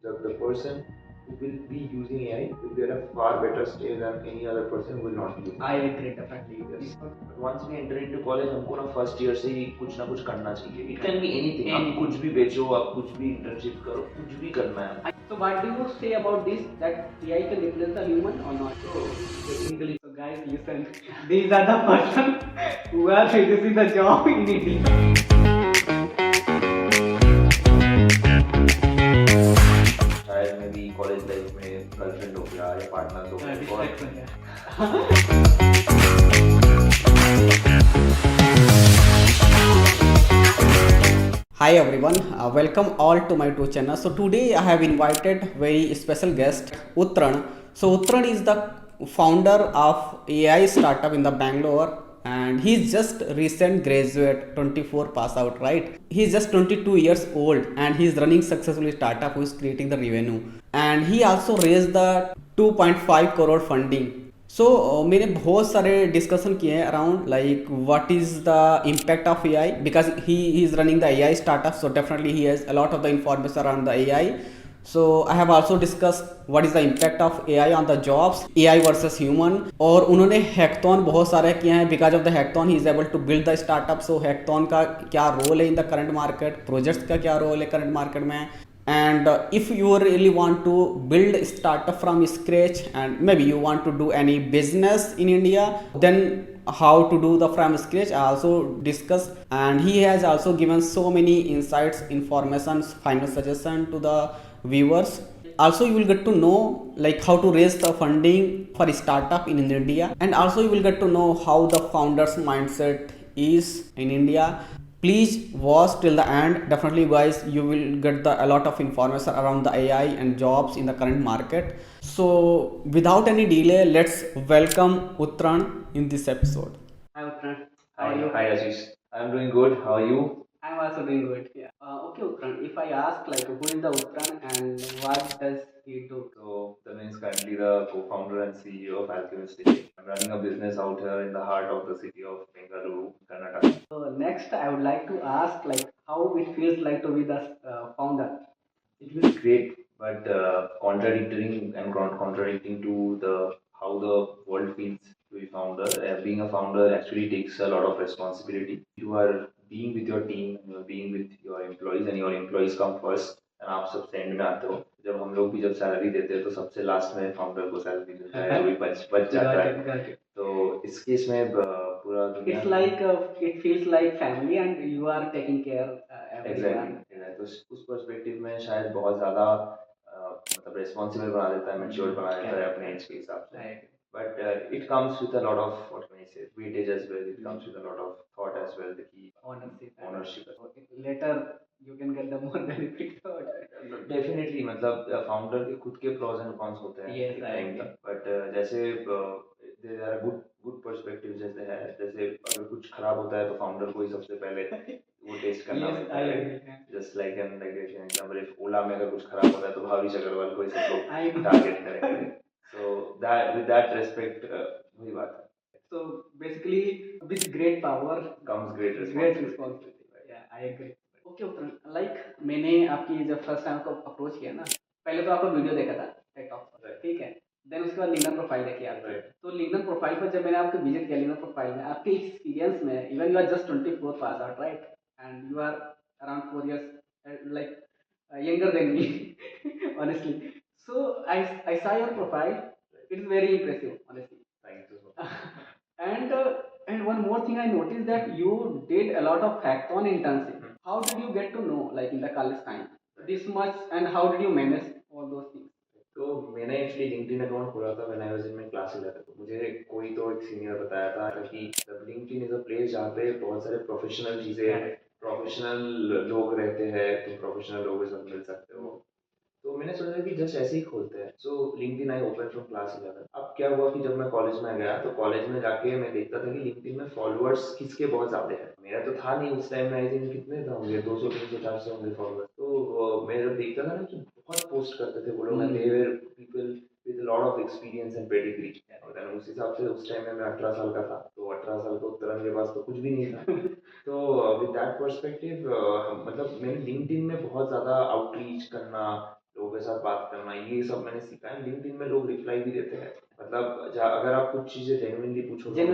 the person who will be using AI will be at a far better stage than any other person who will not be using I agree definitely. yes. But once we enter into college हमको ना first year से ही कुछ ना कुछ करना चाहिए. It can be anything. आप कुछ भी बेचो, आप कुछ भी इंटर्नशिप करो, कुछ भी करना है. So what do you say about this? That AI can replace the human or not? So technically, So guys, listen. These are the person who are facing the job in India. शायद may be college life में girlfriend हो गया या partner हो गया. Distraction, yeah. Hi everyone, welcome all to my two channels. So today I have invited very special guest Uttran. So Uttran is the founder of AI startup in the Bangalore, and he's just recent graduate, 24 pass out, right? He's just 22 years old and he's running successfully startup who is creating the revenue, and he also raised the 2.5 crore funding. सो मैंने बहुत सारे discussion किए हैं around like what is the impact of AI because he is running the AI startup so definitely he has a lot of the information around the AI. So I have also discuss what is the impact of AI on the jobs, AI versus human. और उन्होंने hackathon बहुत सारे किए हैं. Because of the hackathon he is able to build the startup. So hackathon का क्या role है in the current market, projects का क्या रोल है करंट मार्केट में, and if you really want to build a startup from scratch and maybe you want to do any business in India, then how to do the from scratch I also discuss, and he has also given so many insights, information, final suggestion to the viewers. Also you will get to know like how to raise the funding for a startup in India, and also you will get to know how the founders mindset is in India. Please watch till the end. Definitely guys, you will get a lot of information around the AI and jobs in the current market. So without any delay, let's welcome Uttran in this episode. Hi Uttran, how are you? hi Ashish. I'm doing good. How are you? I'm also doing good. Yeah. Okay Uttran, if I ask like who is the Uttran and what does he do? So Tanay is currently the co-founder and CEO of Alchemist City. I'm running a business out here in the heart of the city of Bengaluru, Karnataka. So next I would like to ask like how it feels like to be the founder. It feels great, but contradicting to the how the world feels to be founder. Being a founder actually takes a lot of responsibility. You are being with your team, you are being with your employees, and your employees come first. And आप सब send में आते हो. जब हम लोग भी जब सैलरी देते हैं तो सबसे लास्ट में फाउंडर को सैलरी मिलता है, अभी बच बच जाता है. तो इस केस में पूरा दुनिया It's like it feels like family and you are taking care everyone. Exactly. तो उस पर्सपेक्टिव में शायद बहुत ज़्यादा मतलब रिस्पॉन्सिबल बना देता है, मैच्योर बना देता है अपने एज के हिसाब से. But it comes with a lot of what can I say weightage as well. It comes with a lot of thought as well. The key ownership. Later you can get the more benefit. Definitely मतलब founder के खुद के pros and cons होते हैं Yes, एक I time agree. तक. But जैसे there are good good perspective जैसे है, जैसे अगर कुछ खराब होता है तो फाउंडर को ही सबसे पहले वो टेस्ट करना Yes, होता I है. agree. Just like an example, if Ola में अगर कुछ खराब होता है तो भाविश अग्रवाल को ही सब लोग टारगेट करेंगे. So that with that respect वही बात है. So basically, with great power comes great great responsibility. responsibility. Yeah, I agree. Okay Uttarayan, like मैंने आपकी जब फर्स्ट टाइम को अप्रोच किया ना, पहले तो आपका वीडियो देखा था टेकटॉक पर, ठीक है. देन उसके बाद लिंक्डइन प्रोफाइल देखी आपकी. तो लिंक्डइन प्रोफाइल पर जब मैंने आपको विजिट किया लिंक्डइन प्रोफाइल में, आपके एक्सपीरियंस में even you are just 24 pass out right, and you are around 4 years like younger than me honestly. So I saw your profile. It is very impressive honestly. Thank you so much. And one more thing I noticed that you did a lot of hackathon internship. How did you get to know like in the college time this much, and how did you manage all those things? तो मैंने actually LinkedIn account खोला था when I was in my class 11. तो मुझे कोई तो एक senior बताया था कि लिंक्डइन इज अ प्लेस जहाँ पे बहुत सारे प्रोफेशनल चीज़ें, प्रोफेशनल लोग रहते हैं, तुम प्रोफेशनल लोगों के साथ मिल सकते हो. तो मैंने सोचा कि जस्ट ऐसे ही खोलते हैं. सो LinkedIn I open from class 11. अब क्या हुआ कि जब मैं कॉलेज में गया तो कॉलेज में जाके मैं देखता था कि लिंक्डइन में फॉलोअर्स किसके बहुत ज्यादा है. मेरा तो था नहीं उस टाइम में. आई थिंक कितने थे होंगे, 200 300 400 होंगे फॉलोअर्स. तो मैं जब देखता था ना कि बहुत पोस्ट करते थे वो लोग, they were people with lot of experience and pedigree. और उस हिसाब से उस टाइम में मैं 18 साल का था. तो 18 साल को उत्तरायण के पास तो कुछ भी नहीं था. तो विद दैट पर्सपेक्टिव मतलब मैंने लिंक्डइन में बहुत ज़्यादा आउटरीच करना, लोगों के साथ बात करना, ये सब मैंने सीखा है। लिंक्डइन में लोग रिप्लाई भी देते हैं, मतलब अगर आप कुछ चीजें जेन्युइनली पूछोगे yes,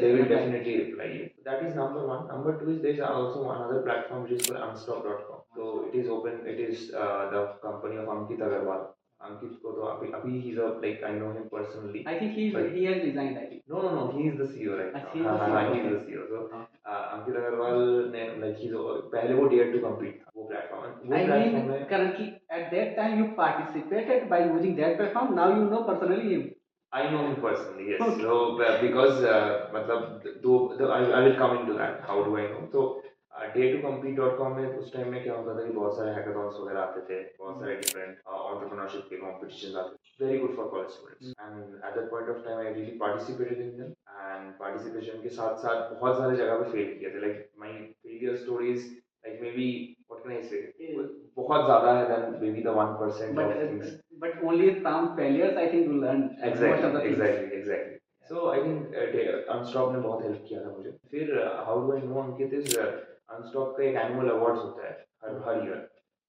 they will reply. definitely reply you. That is number one. Number two is there's also another platform which is called unstop.com. So it is open, it is the company of Ankit Agarwal. Ankit ko to abhi he's a, like, I know him personally. I think he has resigned, I think. No, he is the CEO right now. He is the CEO, He is the CEO. So अंकित अग्रवाल ने, like, he's पहले वो dare to compete था वो platform, I mean, currently at that time you participated by using that platform. Now you know personally him. I know him personally, yes. Okay. So because मतलब दो I will come into that. How do I know? So dare2compete.com में उस time में क्या होता था कि बहुत सारे हैकाथॉन्स वगैरह आते थे, बहुत सारे डिफरेंट एंटरप्रेन्योरशिप के कॉम्पिटिशंस आते थे, very good for college students. And at that point of time I really participated in them, and participation के साथ साथ बहुत सारे जगह पे फेल किए थे, like my failure stories, like maybe what can I say, बहुत ज़्यादा है than maybe the 1% of things. But only from failures I think you learn most of the things. Exactly. So I think Unstop ने बहुत help किया था मुझे। फिर how do I know Ankit is Unstop का एक एनुअल अवार्ड्स होता है हर ईयर।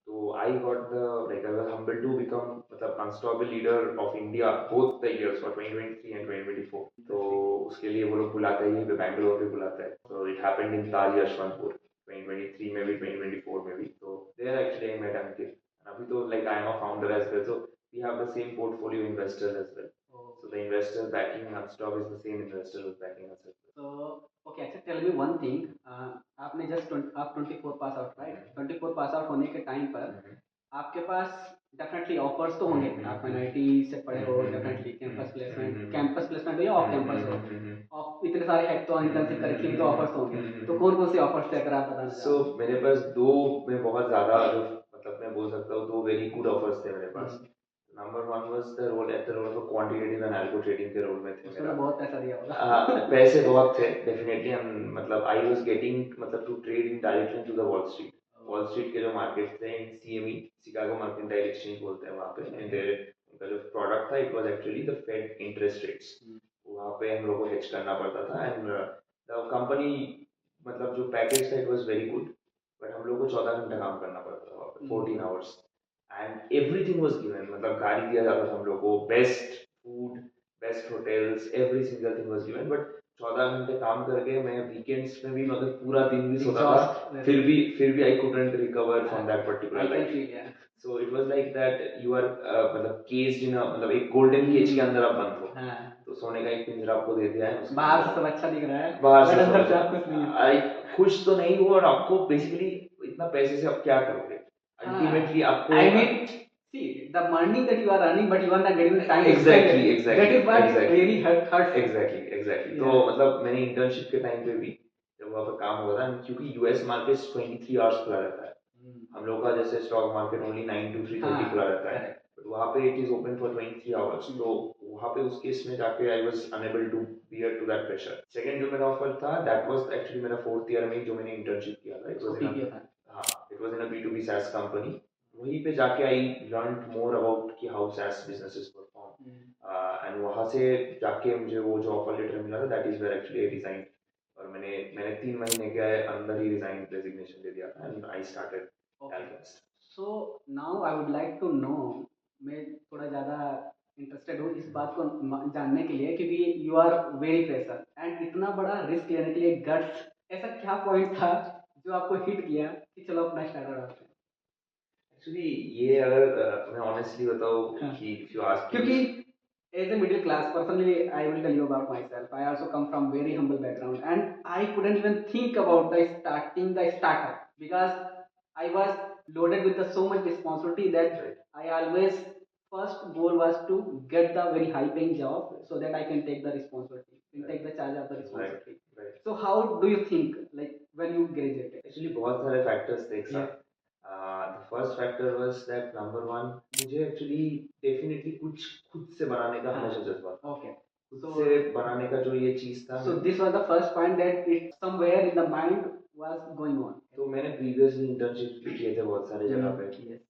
तो I got the, like, I was humbled to become मतलब Unstoppable Leader of India both the years for 2023 and 2024। तो उसके लिए वो लोग बुलाते हैं, यहीं पे बैंगलोर पे बुलाते हैं। So it happened in Taj Yesvantpur 2023 में भी, 2024 में भी। तो there actually I met Ankit। अभी तो like I am a founder as well, so we have the same portfolio investors as well। So the investor backing Unstop is the same investor who's backing us as well। So okay, अच्छा tell me one thing, आपने just आप 24 pass out right, 24 pass out होने के time पर आपके पास definitely offers तो होंगे, आप एनआईटी से पढ़े हो, डेफिनेटली कैंपस प्लेसमेंट हो या ऑफ कैंपस हो, और इतने सारे हैक्टॉन इंटर्नशिप कर रखी है तो ऑफर्स तो होंगे, तो कौन कौन से ऑफर्स थे अगर आप बताना चाहें? So मेरे पास दो में बहुत ज़्यादा, जो मतलब मैं बोल सकता हूँ दो वेरी गुड ऑफर्स थे मेरे पास। Number one was the role at the role of quantitative and algo trading के रोल में थे मेरा। बहुत पैसा दिया होगा। पैसे बहुत थे डेफिनेटली, मतलब आई वाज गेटिंग, मतलब to trade in directly to the wall street के जो मार्केट थे in CME, Chicago mercantile exchange बोलते हैं वहाँ पे, एंड उनका जो प्रोडक्ट था it was actually the fed interest rates. वहाँ पे हम लोग को हेज करना पड़ता था, एंड द कंपनी, मतलब जो पैकेज था it was very good, but हम लोग को 14 घंटा काम करना पड़ता था वहाँ पे, 14 hours, and everything was given, मतलब गाड़ी दिया जाता था हम लोग को, best food, best hotels, every single thing was given. But 14 घंटे काम करके मैं वीकेंड्स में भी, मतलब पूरा दिन भी सोता था, फिर भी I couldn't recover from that particular life. So it was like that you are मतलब केज्ड इन, मतलब एक गोल्डन केज के अंदर आप बंद हो। तो सोने का एक पिंजरा आपको दे दिया है, बाहर से सब अच्छा दिख रहा है, बाहर से अंदर से आप कुछ नहीं, खुश तो नहीं हो, और आपको बेसिकली इतना पैसे से आप क्या करोगे अल्टीमेटली आपको। I mean, see the money that you are earning, but you are not getting the time. Exactly. That is what really hurts. Exactly. तो मतलब मैंने इंटर्नशिप के टाइम पे भी जब वहाँ पे काम हो रहा है, क्योंकि यूएस मार्केट 23 आवर्स खुला रहता है, हम लोग का जैसे स्टॉक मार्केट ओनली 9 to 3:30 खुला रहता है, बट वहाँ पे it is open for 23 hours. तो वहाँ पे उस केस में जाके I was unable to bear to that pressure. Second जो मेरा ऑफर था दैट वाज एक्चुअली मेरा 4th ईयर में जो मैंने इंटर्नशिप किया था, it was in a B2B SaaS company. वहीं पे जाके आई लर्न मोर अबाउट कि how SaaS businesses perform, and वहाँ से जाके मुझे वो जो ऑफर लेटर मिला था that is where actually I resign, और मैंने 3 महीने के अंदर ही रिजाइन रेजिग्नेशन दे दिया था, and I started Alchemist। So now I would like to know, मैं थोड़ा ज़्यादा इंटरेस्टेड हूँ इस बात को जानने के लिए, क्योंकि you are very fresher and इतना बड़ा रिस्क लेने के लिए गट्स, ऐसा क्या पॉइंट था जो आपको हिट किया कि चलो अपना स्टार्टअप करते हैं? एक्चुअली ये अगर मैं ऑनेस्टली बताऊँ कि इफ यू आस्क, क्योंकि as a middle class personally I will tell you about myself. I also come from very humble background and I couldn't even think about the startup because I was loaded with so much responsibility that I always first goal was to get the very high paying job so that I can take the responsibility and take the charge of the responsibility। So how do you think, like when you graduated? Actually बहुत सारे factors थे एक साथ। The first factor was that number one, मुझे actually definitely कुछ खुद से बनाने का हमेशा जज्बा था। Okay। खुद से बनाने का जो ये चीज था। So this was the first point that it somewhere in the mind was going on। तो मैंने previously internships भी किए थे बहुत सारे जगह पे,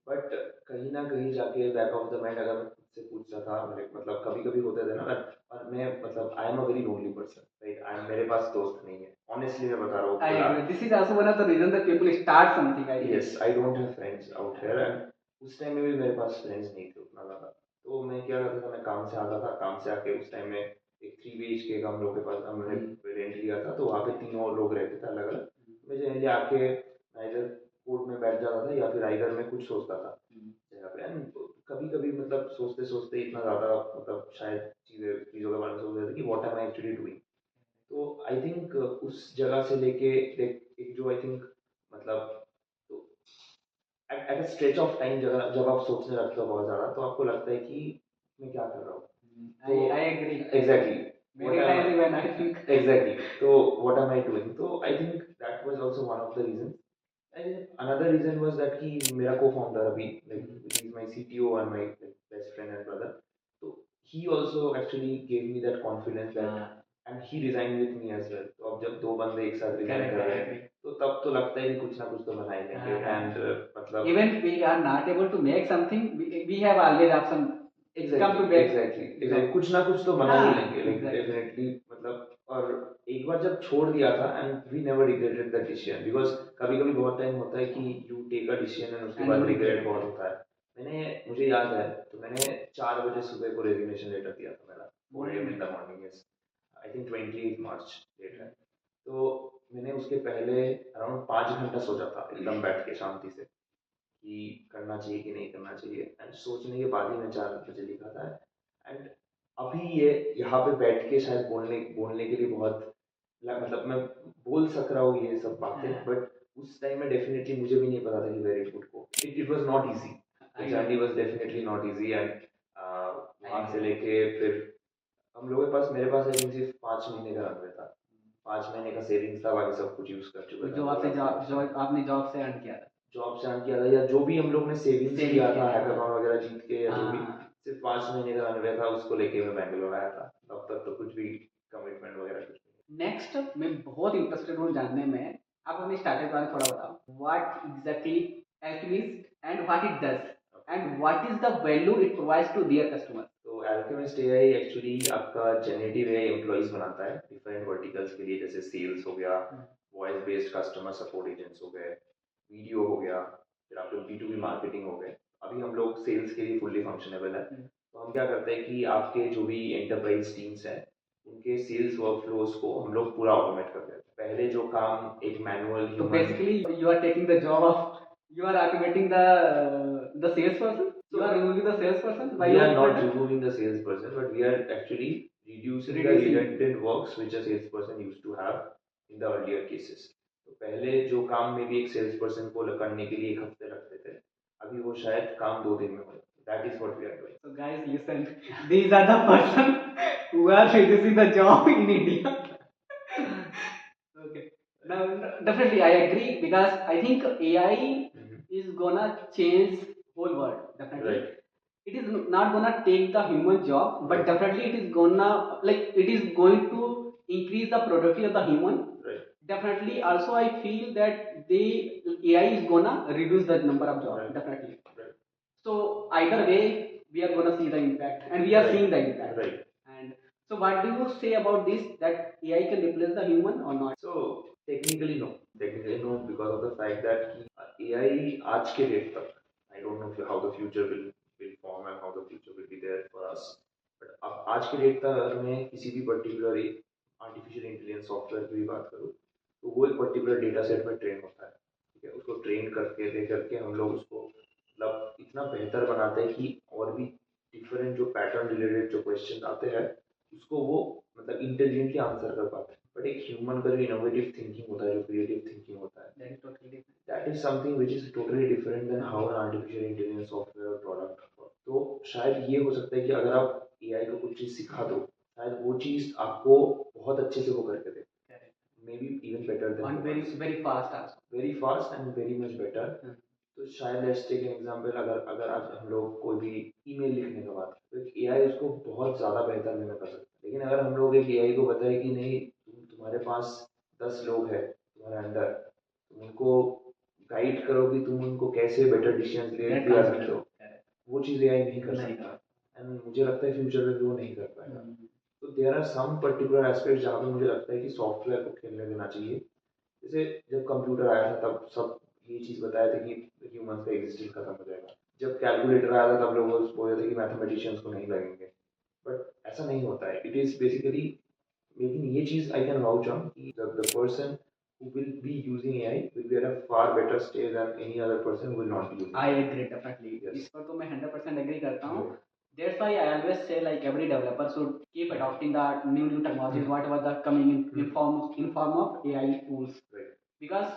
बट कहीं ना कहीं जाके बैक ऑफ द माइंड अगर मैं खुद से पूछता था, मतलब कभी कभी होते थे ना, और मैं मतलब I am a very lonely person, like मेरे पास दोस्त नहीं है, ऑनेस्टली मैं बता रहा हूँ। This is also one of the reasons that people start something, I guess। Yes, I don't have friends out here, and उस टाइम में भी मेरे पास फ्रेंड्स नहीं थे उतना ज़्यादा। तो मैं क्या करता था, मैं काम से आता था, काम से आके उस टाइम में एक 3 BHK का हम लोग के पास हमने रेंट लिया था, तो वहाँ पे तीनों लोग रहते थे अलग अलग। मैं जनरली आके इधर कोर्ट में बैठ जाता था या फिर आइदर मैं कुछ सोचता था जगह पे। एंड कभी कभी मतलब सोचते सोचते इतना ज़्यादा मतलब शायद चीज़ों के बारे में सोच रहे थे कि what am I actually doing. तो आई थिंक उस जगह से लेके एक जो आई थिंक मतलब एट स्ट्रेच ऑफ टाइम जब आप सोचने लगते हो बहुत ज़्यादा, तो आपको लगता है कि मैं क्या कर रहा हूँ। तो I agree. Exactly Many times even I think. Exactly तो व्हाट एम आई डूइंग। तो I think that was also one of the reason. And another reason was that कि मेरा को-फाउंडर अभी like he is my CTO and my best friend and brother. तो he also actually gave me that confidence that and he resign with me as well. तो अब जब दो बंदे एक साथ रिजाइन कर रहे हैं तो तब तो लगता है कि कुछ ना कुछ तो बना ही लेंगे। एंड मतलब Even we are not able to make something, we have always option. Come to back. Exactly कुछ ना कुछ तो बना ही हाँ, लेंगे लाइक exactly. डेफिनेटली मतलब। और एक बार जब छोड़ दिया था and we never regretted the decision, because कभी कभी बहुत टाइम होता है कि you take a decision and उसके And बाद you रिग्रेट regret. बहुत होता है। मुझे याद है, तो मैंने 4 बजे सुबह को रेजिग्नेशन लेटर दिया था मेरा, 4 AM in the morning. Yes, I think 28 March date है। तो मैंने उसके पहले अराउंड 5 घंटा सोचा था एकदम बैठ के शांति से कि करना चाहिए कि नहीं करना चाहिए। एंड सोचने के बाद ही मैं 4 बजे लिखा था। एंड अभी ये यहाँ पे बैठ के शायद बोलने बोलने के लिए बहुत मतलब मैं बोल सक रहा हूँ ये सब बातें, बट उस टाइम में डेफिनेटली मुझे भी नहीं पता था कि where it would go. It was not easy, the journey was definitely not easy. And वहाँ से लेके फिर हम लोगों के पास, मेरे पास आई थिंक सिर्फ 5 महीने का रनवे था। 5 महीने का सेविंग्स था, बाकी सब कुछ यूज कर चुका जो था। आपसे जो आपने जॉब से अर्न किया था, जॉब से अर्न किया था या जो भी हम लोग ने सेविंग्स Savings किया था किया था। हैकाथॉन वगैरह जीत के या जो भी, हाँ। सिर्फ 5 महीने का रनवे था, उसको लेके मैं बैंगलोर आया था। तब तक तो कुछ भी कमिटमेंट वगैरह कुछ नहीं। नेक्स्ट मैं बहुत इंटरेस्टेड हूँ जानने में, आप अपने स्टार्टअप के बारे में थोड़ा बताओ। What exactly Alchemist and what it does and what is the value it provides to their customer. तो अल्केमिस्ट एआई एक्चुअली आपका जनरेटिव एआई एम्प्लॉइज बनाता है डिफरेंट वर्टिकल्स के लिए, जैसे सेल्स हो गया, voice based customer support agents हो गए, वीडियो हो गया, फिर आप लोग B2B मार्केटिंग हो गए। अभी हम लोग सेल्स के लिए फुल्ली फंक्शनेबल है। तो हम क्या करते हैं कि आपके जो भी एंटरप्राइज टीम्स हैं उनके सेल्स वर्कफ्लोज को हम लोग पूरा ऑटोमेट कर देते हैं। पहले जो काम एक मैनुअल तो human, basically you are taking the job of, you are automating the salesperson. You are removing the salesperson by we your are not product? removing the salesperson, but we are actually reducing the Reducing. redundant works which a salesperson used to have in the earlier cases. तो पहले जो काम में भी एक sales person को करने के लिए 1 हफ्ते लगते थे, अभी वो शायद काम 2 दिन में हो जाता है। That is what we are doing. So guys, listen. These are the person who are reducing the job in India. Okay. Now, definitely, I agree because I think AI is gonna change whole world. Definitely. Right. It is not gonna take the human job, but definitely it is gonna, like, it is going to increase the productivity of the human. Right. Definitely. Also, I feel that the AI is gonna reduce the number of jobs. Right. Definitely. Right. So either way, we are gonna see the impact, and we are Right. seeing the impact. Right. And so, what do you say about this? That AI can replace the human or not? So technically no. Technically no, because of the fact that AI आज के date तक, I don't know how the future will form and how the future will be there for us. But अब आज के date तक अगर मैं किसी भी पर्टिकुलर एक आर्टिफिशियल इंटेलिजेंस सॉफ्टवेयर की भी बात करूँ, तो वो एक पर्टिकुलर डेटा सेट में ट्रेन होता है। ठीक है, उसको ट्रेन करके दे करके हम लोग उसको मतलब इतना बेहतर बनाते हैं कि और भी डिफरेंट जो पैटर्न रिलेटेड जो क्वेश्चन आते हैं उसको वो मतलब इंटेलिजेंटली आंसर कर पाते हैं। बट एक ह्यूमन का जो इनोवेटिव थिंकिंग होता है, जो क्रिएटिव थिंकिंग होता है, That is totally different. That is something which is totally different than how an artificial intelligence software product. तो शायद ये हो सकता है कि अगर आप एआई को कुछ चीज़ सिखा दो, शायद वो चीज़ आपको बहुत अच्छे से वो करके दे, maybe even better than, And very fast also. Very fast and very much better. तो शायद लेट्स टेक एन एग्जांपल, अगर आज हम लोग कोई भी ईमेल लिखने का बात करें, तो एक एआई उसको बहुत ज़्यादा बेहतर वे में कर सकता है। लेकिन अगर हम लोग एक एआई को बताए कि नहीं, तुम्हारे पास 10 लोग हैं तुम्हारे अंडर, तुम उनको गाइड करो कि तुम उनको कैसे बेटर डिसीजन ले सकते हो, वो चीज़ एआई नहीं कर सकता। एंड मुझे लगता है फ्यूचर में भी वो नहीं कर पाएगा। तो there are some particular aspect जहाँ पे मुझे लगता है कि सॉफ्टवेयर को खेलने देना चाहिए। जैसे जब कंप्यूटर आया था तब सब ये चीज़ बताया था कि ह्यूमंस का एग्जिस्टेंस खत्म हो जाएगा, जब कैलकुलेटर आया था तब लोग बोल रहे थे कि मैथमेटिशियंस को नहीं लगेंगे, बट ऐसा नहीं होता है. इट इज बेसिकली, लेकिन ये चीज आई कैन वाउच ऑन कि the person who will be using AI will be at a far better stage than any other person who will not be using I AI. agree definitely. Yes. इस पर तो मैं 100% agree करता हूँ. Right. That's why I always say like every developer should keep adopting the new technologies, whatever the coming in form of AI tools. Right. Because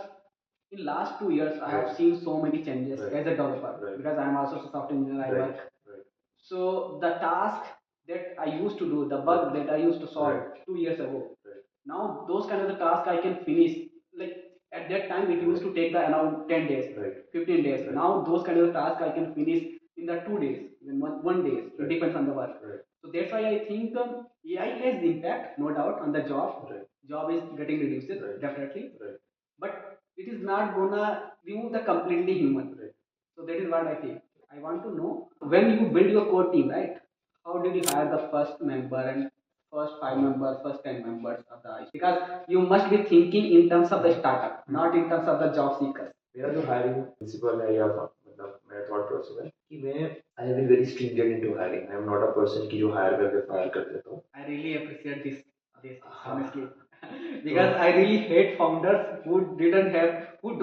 in last 2 years I have Right. seen so many changes Right. as a developer. Right. Because I am also a software engineer. I Right. work. Right. So the task that I used to do, the bug Right. that I used to solve Right. 2 years ago, Right. now those kind of the task I can finish. Like at that time it used to take the around 10 days, Right. 15 days. Right. Now those kind of tasks I can finish in the 2 days, even one day. It Right. depends on the work. Right. So that's why I think AI has impact, no doubt, on the job. Right. Job is getting reduced, Right. definitely. Right. But it is not gonna remove the completely human. Right. So that is what I feel. I want to know when you build your core team, right? How did you hire the first member and first 5 members, first 10 members of the IT? Because you must be thinking in terms of the startup, not in terms of the job seekers. मेरा जो hiring principal है या मतलब मेरा thought process है कि मैं I have been very stringent into hiring. I am not a person की जो हायर करके फायर कर देता हूँ. I really appreciate this honestly, because I really hate founders who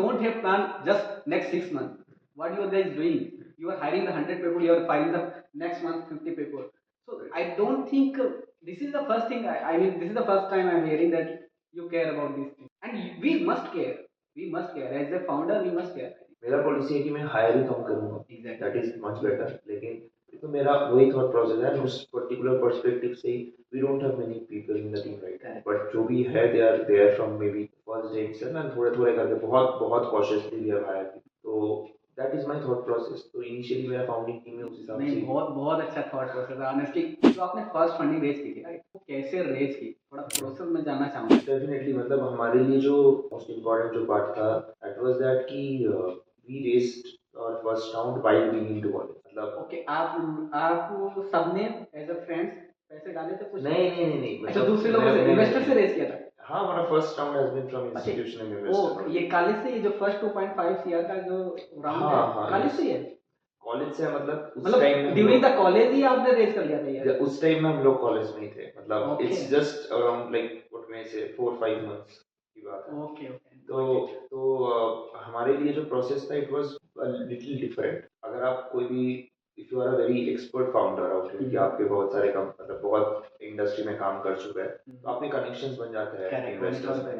don't have plan just next 6 months. What you are guys doing? You are hiring the 100 people, you are firing the next month 50 people. So I don't think this is the first thing. I mean, this is the first time I'm hearing that you care about these things, and we must care. We must care as a founder. We must care. मेरा policy है कि मैं hire ही कम करूँगा. Exactly. That is much better. लेकिन तो मेरा वही थॉट प्रोसेस है. उस पर्टिकुलर पर्सपेक्टिव से we don't have many people in the team right, but जो भी है they are there from maybe first day itself and थोड़े थोड़े करके बहुत बहुत कॉशियसली वी हैव हायर. तो that is my thought process. तो इनिशियली मेरा फाउंडिंग टीम में उस हिसाब नहीं, से बहुत बहुत अच्छा थॉट प्रोसेस है ऑनेस्टली. जो आपने फर्स्ट फंडिंग रेज की थी राइट, वो कैसे रेज की, थोड़ा प्रोसेस में जानना चाहूंगा. डेफिनेटली. मतलब हमारे लिए जो मोस्ट इम्पोर्टेंट जो पार्ट था दैट वाज दैट कि we raised our first round while being into college. मतलब ओके, आप सबने एज अ फ्रेंड्स पैसे डाले थे कुछ? नहीं. अच्छा, दूसरे लोगों से इन्वेस्टर से रेज किया था. हाँ, हमारा first round has been from institutional investor. ओ, ये कॉलेज से, ये जो फर्स्ट 2.5 सीआर का जो राउंड हाँ, है कॉलेज से ही है. कॉलेज से मतलब उस टाइम में ड्यूरिंग द कॉलेज ही आपने रेज कर लिया था ये? उस टाइम में हम लोग कॉलेज में ही थे. मतलब Okay. It's just around like what मे से 4-5 मंथ्स की बात है. ओके. तो हमारे लिए जो प्रोसेस था it was a little different. अगर आप कोई भी if you are a very expert founder out here कि आपके बहुत सारे कम मतलब बहुत इंडस्ट्री में काम कर चुका है, तो आपके कनेक्शंस बन जाते हैं इन्वेस्टर्स में,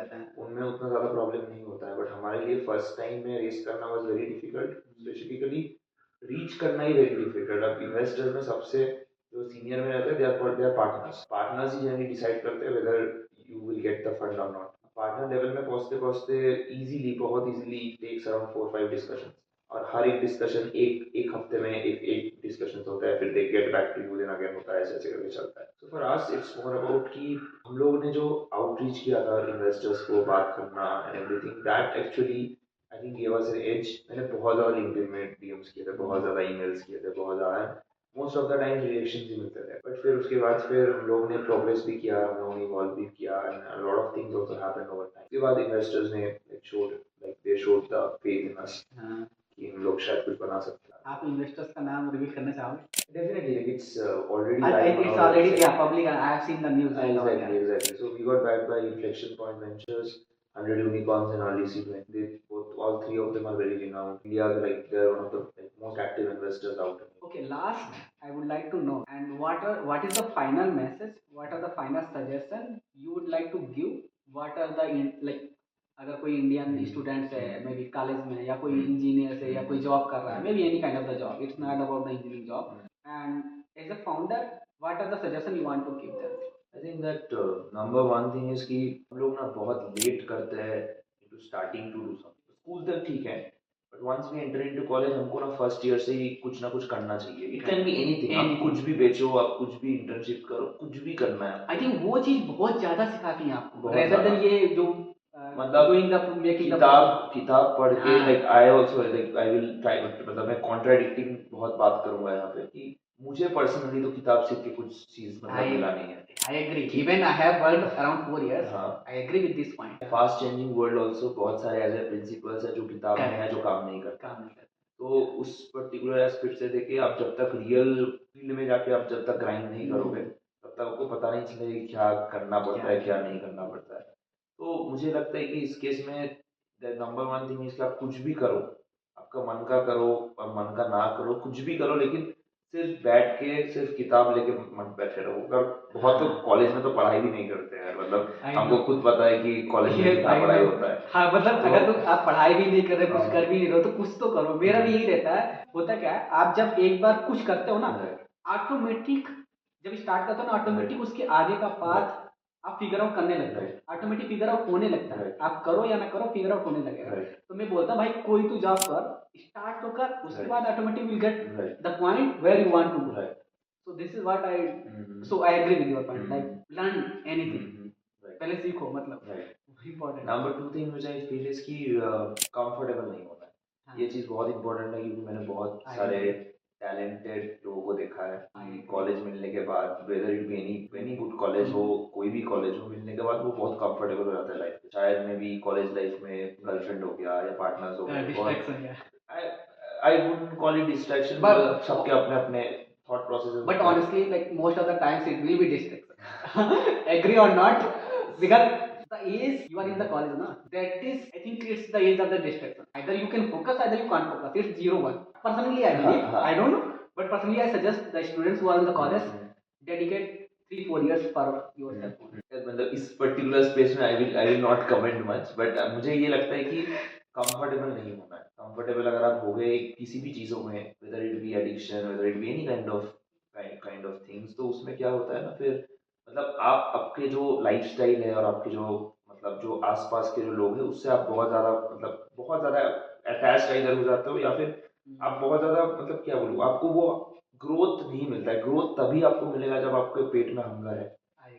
उनमें उतना ज़्यादा प्रॉब्लम नहीं होता है. बट हमारे लिए फर्स्ट टाइम में रेस करना was very difficult. Specifically reach करना ही वेरी डिफिकल्ट. अब इन्वेस्टर्स में सबसे जो सीनियर में रहते हैं दे आर पार्टनर्स ही जनरली डिसाइड करते हैं whether you will get the fund और नॉट. पार्टनर लेवल में पहुंचते पहुंचते बहुत इजीली टेक्स अराउंड 4-5 डिस्कशन, और हर एक डिस्कशन एक हफ्ते में एक डिस्कशन होता है. फिर they get back to you, then again होता है. ऐसे करके चलता है. So for us it's more about कि हम लोगों ने जो आउटरीच किया था इन्वेस्टर्स को बात करना and everything, that actually I think give us an edge. मैंने बहुत ज़्यादा लिंक्डइन में डीएम्स किए थे, बहुत ज़्यादा ईमेल्स किए थे, बहुत ज़्यादा most of the time reaction ही मिलते थे. बट फिर उसके बाद फिर हम लोगों ने प्रोग्रेस भी किया, हम लोगों ने इवॉल्व भी किया and a lot of things also happened over time. उसके बाद इन्वेस्टर्स ने they showed the faith in us कि हम लोग शायद कुछ बना सकते हैं. आप इन्वेस्टर्स का नाम रिवील करना चाहोगे? Definitely, like it's already It's already public. I have seen the news. Exactly. So we got backed by Inflection Point Ventures, 100 unicorns in early seed. All three of them are very renowned. We are they're one of the most active investors out there. Okay, last I would like to know, and what is the final message? What are the final suggestion you would like to give? What are the अगर कोई Indian students है may be college में, या कोई engineer है, या कोई job कर रहा है, maybe any kind of the job, it's not about the engineering job, and as a founder what are the suggestion you want to give them? I think that number one thing is कि हम लोग ना बहुत late करते हैं into starting to do something. School तक ठीक है, but once we enter into college हमको ना फर्स्ट ईयर से ही कुछ ना कुछ करना चाहिए. It can be anything. आप कुछ भी बेचो, आप कुछ भी इंटर्नशिप करो, कुछ भी करना है. आई थिंक वो चीज बहुत ज्यादा सिखाती है आपको, बहुत रेदर देन ये जो मतलब किताब पढ़ के like I also like I will try. मतलब मैं कॉन्ट्राडिक्टिंग बहुत बात करूंगा यहाँ पे कि मुझे पर्सनली तो किताब सीख के कुछ चीज मतलब मिला नहीं है. I agree. Even I have worked around 4 years. हाँ. I agree with this point. Fast changing world also बहुत सारे ऐसे प्रिंसिपल्स है जो किताब में है जो काम नहीं करता. तो उस पर्टिकुलर एस्पेक्ट से देखे आप जब तक रियल फील्ड में जाके आप जब तक ग्राइंड नहीं करोगे तब तक आपको पता नहीं चलेगा कि क्या करना पड़ता है क्या नहीं करना पड़ता है। तो मुझे लगता है कि इस केस में नंबर वन थिंग इज कि आप कुछ भी करो, आपका मन का करो और मन का ना करो, कुछ भी करो, लेकिन सिर्फ बैठ के सिर्फ किताब लेके मन बैठे रहो। अगर बहुत तो कॉलेज में तो पढ़ाई भी नहीं करते हैं, मतलब हमको खुद पता है कि कॉलेज में कितना पढ़ाई होता है। हाँ मतलब तो अगर तो आप पढ़ाई भी नहीं कर रहे कुछ हाँ। कर भी नहीं रहे हो तो कुछ तो करो। मेरा भी यही रहता है। होता क्या है, आप जब एक बार कुछ करते हो ना, ऑटोमेटिक जब स्टार्ट करते हो ना, ऑटोमेटिक उसके आगे का पाथ आप फिगर आउट करने लगते हो, ऑटोमेटिक फिगर आउट होने लगता है। आप करो या ना करो, फिगर आउट होने लगेगा। तो मैं बोलता हूँ भाई कोई तू जॉब कर, स्टार्ट तो कर, उसके बाद automatic will get the point where you want to go. So this is what I, so I agree with your point, like learn anything, पहले सीखो, मतलब इम्पोर्टेंट। नंबर टू थिंग मुझे फील इज कि comfortable नहीं होना है। ये चीज़ बहुत इंपॉर्टेंट है क्योंकि मैंने बहुत सारे टैलेंटेड लोगों को देखा है कि कॉलेज मिलने के बाद, whether it be any good college हो, कोई भी कॉलेज हो, मिलने के बाद वो बहुत कंफर्टेबल हो जाता है लाइफ में। शायद में भी कॉलेज लाइफ में गर्लफ्रेंड हो गया या पार्टनर्स हो गए, डिस्ट्रैक्शन है। I wouldn't call it distraction, But- but सबके अपने अपने thought process. But honestly, like most of the times, it will be distraction. Agree or not? Because the age you are in the college, na, that is, I think it's the age of the distraction. Either you can focus, either you can't focus. It's 0-1. Personally, I believe. I don't know, but personally, I suggest the students who are in the college dedicate 3-4 years for yourself. मतलब इस particular space में I will not comment much, but मुझे ये लगता है कि comfortable नहीं होना है। कंफर्टेबल अगर आप हो गए किसी भी चीज़ों में, whether it be addiction, whether it be any kind of things, तो उसमें क्या होता है ना, फिर मतलब आप आपके जो लाइफस्टाइल है और आपके जो मतलब जो आसपास के जो लोग हैं उससे आप बहुत ज़्यादा मतलब बहुत ज़्यादा अटैच इधर हो जाते हो, या फिर आप बहुत ज़्यादा मतलब क्या बोलूँ, आपको वो ग्रोथ नहीं मिलता है। ग्रोथ तभी आपको मिलेगा जब आपके पेट में हंगर है।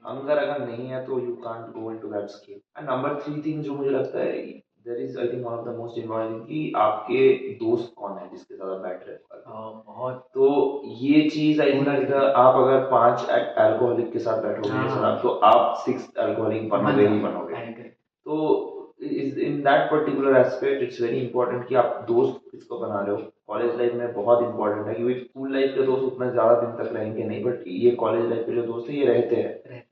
हंगर अगर नहीं है तो you can't go into that scale. And number three thing जो मुझे लगता है, there is I think one of the most important कि आपके दोस्त कौन है जिसके साथ आप बैठ रहे हो। बहुत। तो ये चीज आई थिंक आप अगर 5 अल्कोहलिक के साथ बैठोगे शराब, तो आप 6 अल्कोहलिक बनोगे ही बनोगे। तो is in that particular aspect it's very important कि आप दोस्त किसको बना रहे हो। कॉलेज लाइफ में बहुत इंपॉर्टेंट है क्योंकि स्कूल लाइफ के दोस्त उतना ज्यादा दिन तक रहेंगे नहीं, बट ये कॉलेज लाइफ के जो दोस्त है ये रहते हैं।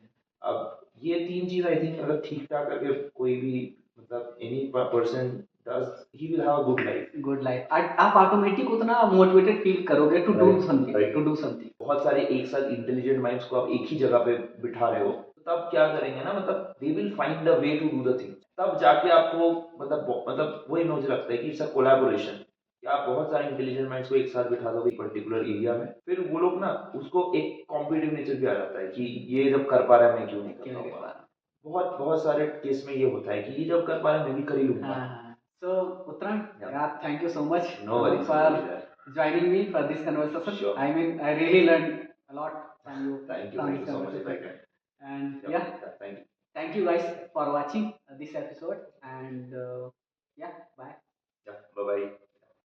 अब ये तीन चीज आई थिंक अगर ठीक ठाक करके कोई भी मतलब any person does, he will have a good life. Good life. आप ऑटोमेटिक उतना मोटिवेटेड फील करोगे to do something, to do something. बहुत सारे एक साथ इंटेलिजेंट माइंड्स को आप एक ही जगह पे बिठा रहे हो, तो तब क्या करेंगे ना, मतलब they will find the way to do the thing. तब जाके आपको मतलब वही मुझे लगता है कि इट्स अ कोलैबोरेशन। कि आप बहुत सारे इंटेलिजेंट माइंड्स को एक साथ बिठा दोगे पर्टिकुलर एरिया में, फिर वो लोग ना उसको एक कॉम्पिटिटिव नेचर भी आ जाता है कि ये जब कर पा रहा है मैं क्यों नहीं कर पा रहा। बहुत बहुत सारे केस में ये होता है कि ये जब कर पा रहा है मैं भी कर ही लूंगा। So Uttran, thank you so much No worries, for joining me for this conversation. Sure. I mean, I really learned a lot from you. Thank you so much if I can. And Thank you. thank you guys for watching this episode. And